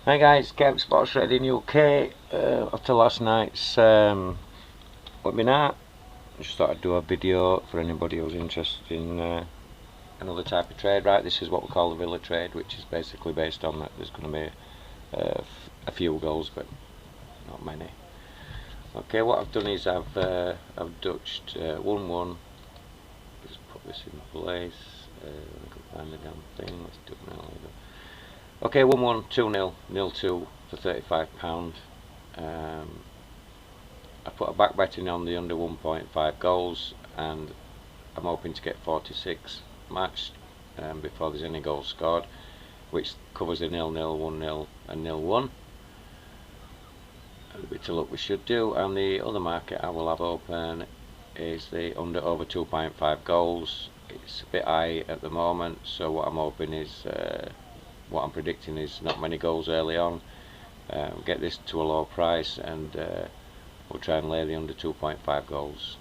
Hi guys, Kev Sports Trading UK. After last night's webinar, I just thought I'd do a video for anybody who's interested in another type of trade. Right, this is what we call the villa trade, which is basically based on that there's going to be a few goals, but not many. Okay, what I've done is I've Dutched 1-1. Just put this in place. I can find the damn thing. Let's do it now. Okay, 1-1, 2-0, 0-2 for £35. I put a back betting on the under 1.5 goals, and I'm hoping to get 46 matched before there's any goals scored, which covers the 0-0, 1-0 and 0-1. A bit of luck we should do. And the other market I will have open is the under over 2.5 goals. It's a bit high at the moment, so what I'm hoping is what I'm predicting is not many goals early on. Get this to a low price, and we'll try and lay the under 2.5 goals.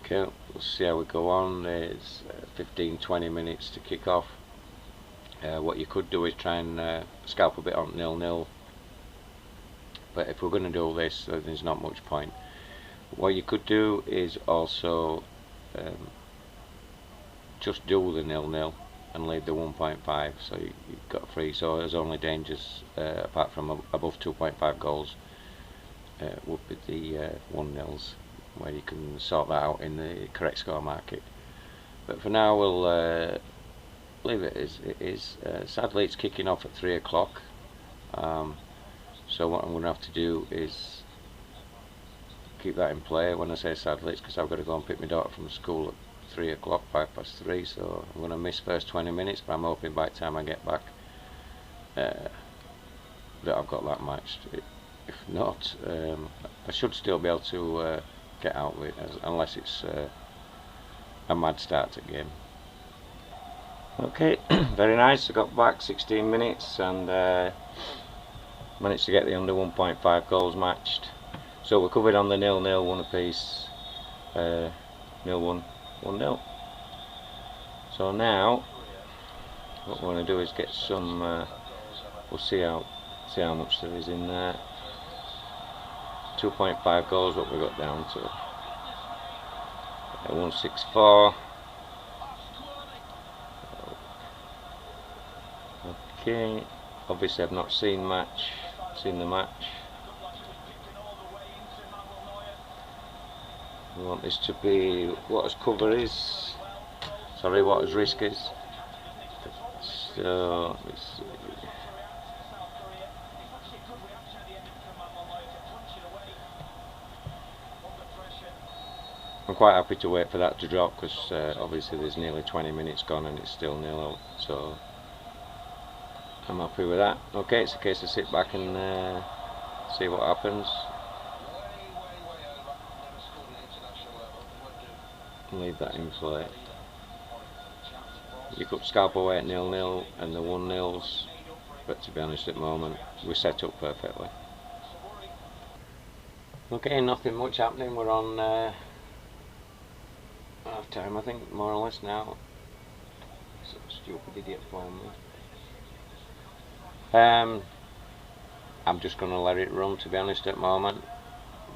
Okay, we'll see how we go on. There's 15-20 minutes to kick off. What you could do is try and scalp a bit on 0-0, but if we're going to do this, there's not much point. What you could do is also just do the 0-0 and leave the 1.5, so you've got free. So there's only dangers apart from above 2.5 goals would be the 1-0s, where you can sort that out in the correct score market. But for now we'll leave it as it is. Sadly it's kicking off at 3 o'clock, so what I'm going to have to do is keep that in play. When I say sadly, it's because I've got to go and pick my daughter from school at 3 o'clock, 3:05, so I'm going to miss first 20 minutes, but I'm hoping by the time I get back that I've got that matched. If not, I should still be able to get out with it, unless it's a mad start to game. Okay, very nice. I got back 16 minutes and managed to get the under 1.5 goals matched. So we're covered on the 0-0, 1 apiece, 0-1, 1-0. So now what we're going to do is get some. We'll see how much there is in there. 2.5 goals. What we got down to 164. Okay. Obviously, I've not seen the match. We want this to be what his cover is. Sorry, what his risk is. So let's see. I'm quite happy to wait for that to drop, because obviously there's nearly 20 minutes gone and it's still 0-0, so I'm happy with that. Okay, it's a case of sit back and see what happens. Leave that in play. You could scalp away at 0-0 and the 1-0s, but to be honest, at the moment we're set up perfectly. Okay, nothing much happening. We're on half time, I think, more or less now. Some stupid idiot phone me. I'm just going to let it run, to be honest, at the moment.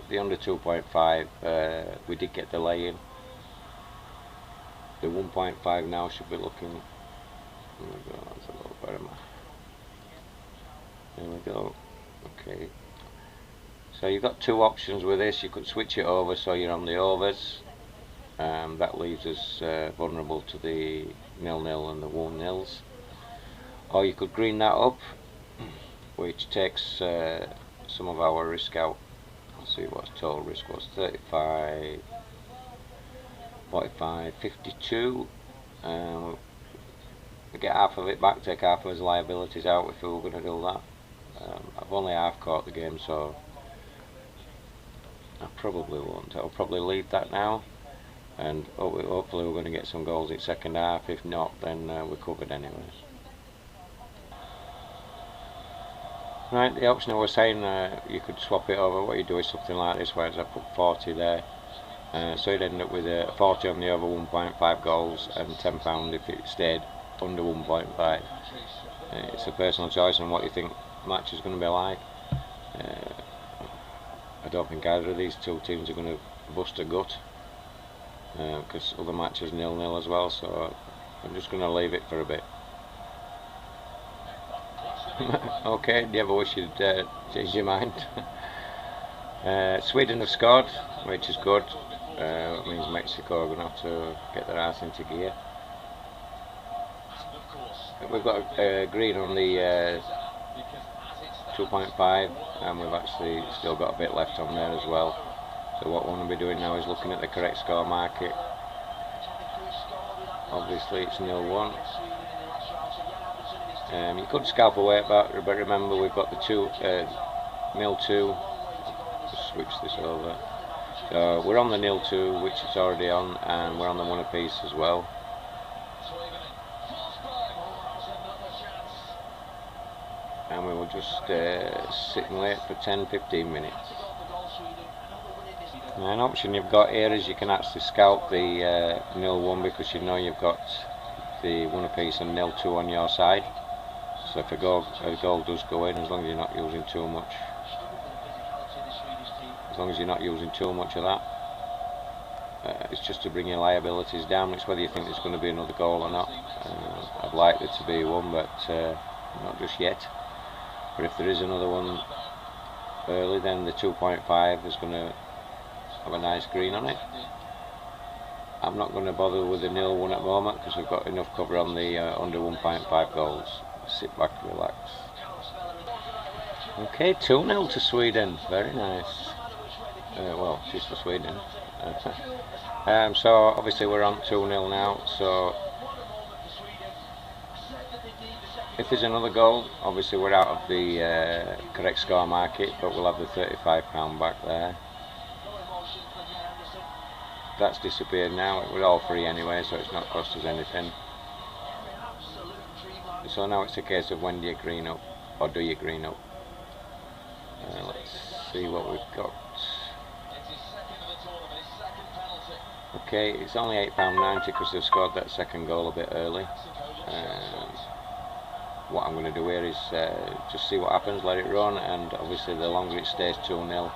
The under 2.5, we did get the lay in. The 1.5 now should be looking. There we go, that's a little better. There we go. Okay. So you've got two options with this. You could switch it over so you're on the overs. That leaves us vulnerable to the 0-0 and the 1-0s. Or you could green that up, which takes some of our risk out. Let's see what total risk was. 35, 45, 52. We get half of it back, take half of his liabilities out if we were going to do that. I've only half caught the game, so I probably won't. I'll probably leave that now, and hopefully we're going to get some goals in second half. If not, then we're covered anyways. Right, the option I was saying, you could swap it over. What you do is something like this, whereas I put 40 there. So you'd end up with a 40 on the over 1.5 goals and £10 if it stayed under 1.5. It's a personal choice on what you think the match is going to be like. I don't think either of these two teams are going to bust a gut, because other matches 0-0 as well, so I'm just going to leave it for a bit. Okay, do you ever wish you'd change your mind? Sweden have scored, which is good. It means Mexico are going to have to get their ass into gear. We've got green on the 2.5, and we've actually still got a bit left on there as well. So what we want to be doing now is looking at the correct score market. Obviously it's 0-1. You could scalp away at that, but remember we've got the 0-2. Just switch this over. So we're on the 0-2, which is already on, and we're on the 1 apiece as well. And we will just sit and wait for 10-15 minutes. Now, an option you've got here is you can actually scalp the 0-1, because you know you've got the 1 apiece and 0-2 on your side. So if a goal does go in, as long as you're not using too much, of that, it's just to bring your liabilities down. It's whether you think there's going to be another goal or not. I'd like there to be one, but not just yet. But if there is another one early, then the 2.5 is going to have a nice green on it. I'm not going to bother with the 0-1 at the moment, because we've got enough cover on the under 1.5 goals. Sit back, relax. Okay, 2-0 to Sweden. Very nice. Well, just for Sweden. So obviously we're on 2-0 now. So if there's another goal, obviously we're out of the correct score market, but we'll have the £35 back there. That's disappeared now. We're all free anyway, so it's not cost us anything. So now it's a case of when do you green up, or do you green up? Let's see what we've got. Okay, it's only £8.90 because they've scored that second goal a bit early. What I'm going to do here is just see what happens, let it run, and obviously the longer it stays 2-0,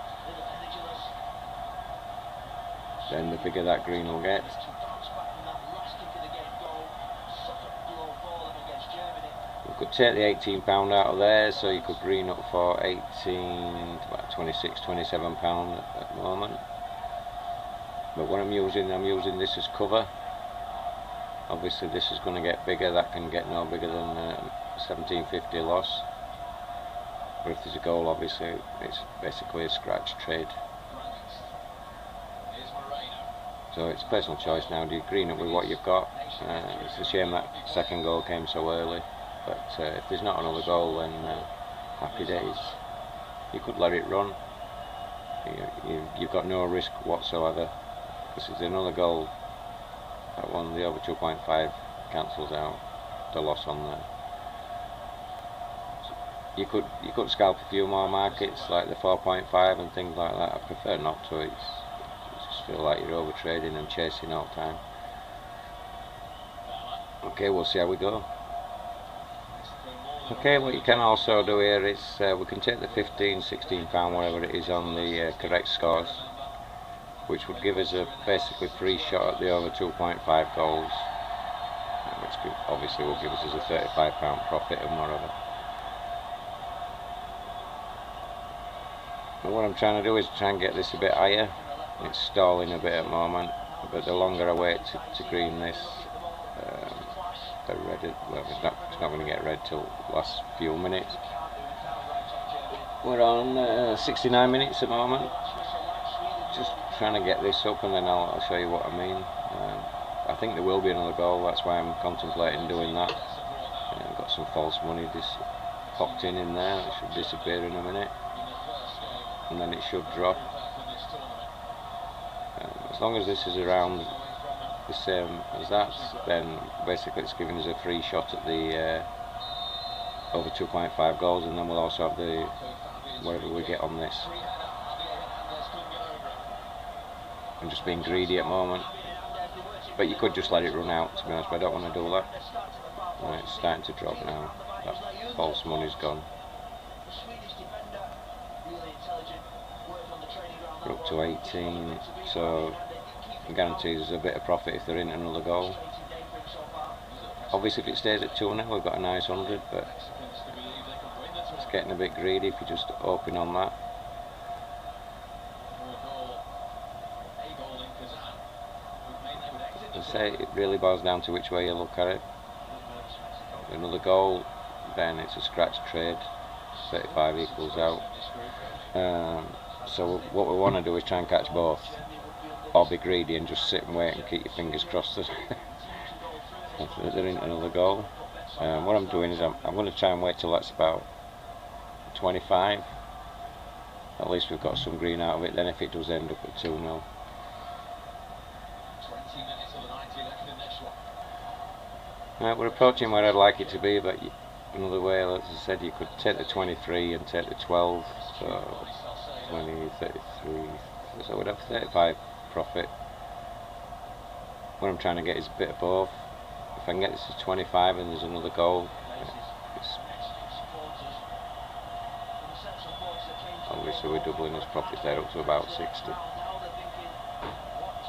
then the bigger that green will get. You could take the £18 out of there, so you could green up for about £26–27 at the moment. But what I'm using this as cover. Obviously this is going to get bigger, that can get no bigger than £17.50 loss. But if there's a goal, obviously it's basically a scratch trade. So it's personal choice now. Do you green up with what you've got? It's a shame that second goal came so early, but if there's not another goal, then happy days. You could let it run. You've got no risk whatsoever, because if there's another goal, that one, the over 2.5 cancels out the loss on there. You could scalp a few more markets like the 4.5 and things like that. I prefer not to. It's just feel like you're over trading and chasing all the time. Okay, we'll see how we go. Okay, what you can also do here is we can take the £15–16, whatever it is, on the correct scores, which would give us a basically free shot at the over 2.5 goals, which obviously will give us a £35 profit and whatever. And what I'm trying to do is try and get this a bit higher. It's stalling a bit at the moment, but the longer I wait to green this, the red, well, it's not going to get red till the last few minutes. We're on 69 minutes at the moment. Just trying to get this up, and then I'll show you what I mean. I think there will be another goal, that's why I'm contemplating doing that. I've got some false money just popped in there. It should disappear in a minute, and then it should drop. As long as this is around the same as that, then basically it's giving us a free shot at the over 2.5 goals, and then we'll also have the whatever we get on this. I'm just being greedy at the moment, but you could just let it run out, to be honest, but I don't want to do that. Right, it's starting to drop now. that false money's gone. We're up to 18, so I guarantee there's a bit of profit if they're in another goal. Obviously if it stays at 2-0 we've got a nice 100, but it's getting a bit greedy if you just open on that. As I say, it really boils down to which way you look at it. Another goal, then it's a scratch trade, 35 equals out. So what we want to do is try and catch both, or be greedy and just sit and wait and keep your fingers crossed that they're in another goal. What I'm doing is I'm going to try and wait till that's about 25. At least we've got some green out of it. Then if it does end up at 2-0. We're approaching where I'd like it to be, but another way, as I said, you could take the 23 and take the 12, so 20, 33, so we'd have 35 profit. What I'm trying to get is a bit of both. If I can get this to 25 and there's another goal, obviously we're doubling this profit there up to about 60. So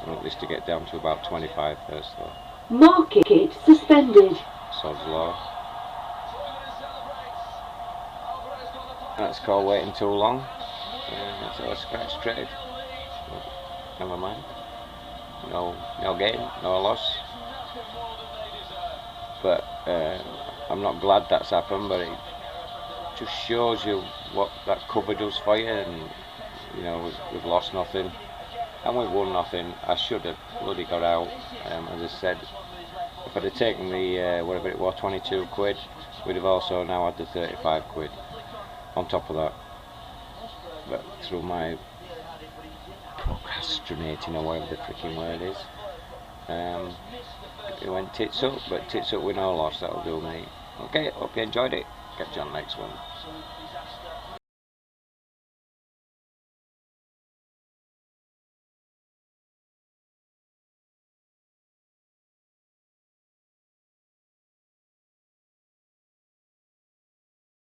I want this to get down to about 25 first though. Market suspended. Sod's law. That's called waiting too long. So a scratch trade. Never mind. No gain, no loss. But I'm not glad that's happened, but it just shows you what that cover does for you. And you know, we've lost nothing and we've won nothing. I should have bloody got out. As I said, if I'd have taken the whatever it was, 22 quid, we'd have also now had the 35 quid on top of that. But through my procrastinating or whatever the freaking word is, it went tits up, but tits up with no loss. That'll do me. Okay, hope you enjoyed it. Catch you on the next one.